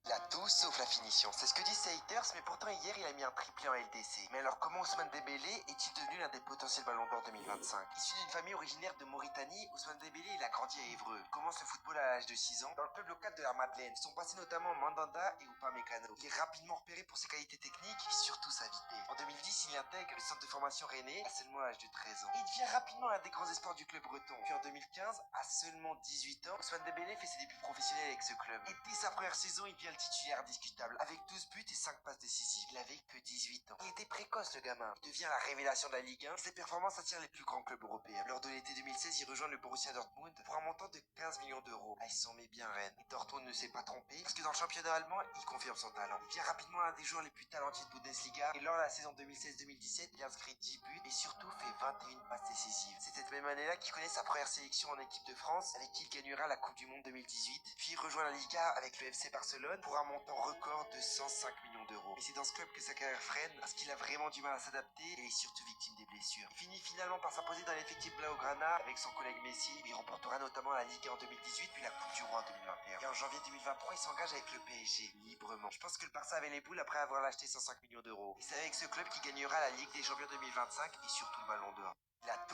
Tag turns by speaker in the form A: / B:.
A: Il a tout sauf la finition. C'est ce que disent ses haters, mais pourtant hier il a mis un triplé en LDC. Mais alors comment Ousmane Dembélé est-il devenu l'un des potentiels ballons d'or 2025? Issu d'une famille originaire de Mauritanie, Ousmane Dembélé il a grandi à Évreux. Il commence le football à l'âge de 6 ans dans le club local de la Madeleine. Sont passés notamment Mandanda et Upamecano. Il est rapidement repéré pour ses qualités techniques et surtout sa vitesse. En 2010, il intègre le centre de formation rennais à seulement l'âge de 13 ans. Et il devient rapidement l'un des grands espoirs du club breton. Puis en 2015, à seulement 18 ans, Ousmane Dembélé fait ses débuts professionnels avec ce club. Et dès sa première saison, il devient le titulaire indiscutable, avec 12 buts et 5 passes décisives. Il avait que 18 ans. Il était précoce le gamin. Il devient la révélation de la Ligue 1. Ses performances attirent les plus grands clubs européens. Lors de l'été 2016, il rejoint le Borussia Dortmund pour un montant de 15 millions d'euros. Ah, il s'en met bien Rennes. Et Dortmund ne s'est pas trompé, parce que dans le championnat allemand, il confirme son talent. Il devient rapidement l'un des joueurs les plus talentueux de Bundesliga. Et lors de la saison 2016-2017, il inscrit 10 buts et surtout fait 21 passes décisives. C'est cette même année-là qu'il connaît sa première sélection en équipe de France, avec qui il gagnera la Coupe du Monde 2018. Puis il rejoint la Liga avec le FC Barcelone pour un montant record de 105 millions d'euros. Et c'est dans ce club que sa carrière freine, parce qu'il a vraiment du mal à s'adapter et est surtout victime des blessures. Il finit finalement par s'imposer dans l'effectif Blaugrana avec son collègue Messi. Il remportera notamment la Ligue 1 en 2018 puis la Coupe du Roi en 2021. Et en janvier 2023, il s'engage avec le PSG, librement. Je pense que le Barça avait les boules après avoir acheté 105 millions d'euros. Et c'est avec ce club qu'il gagnera la Ligue des Champions 2025 et surtout le Ballon d'Or. Il a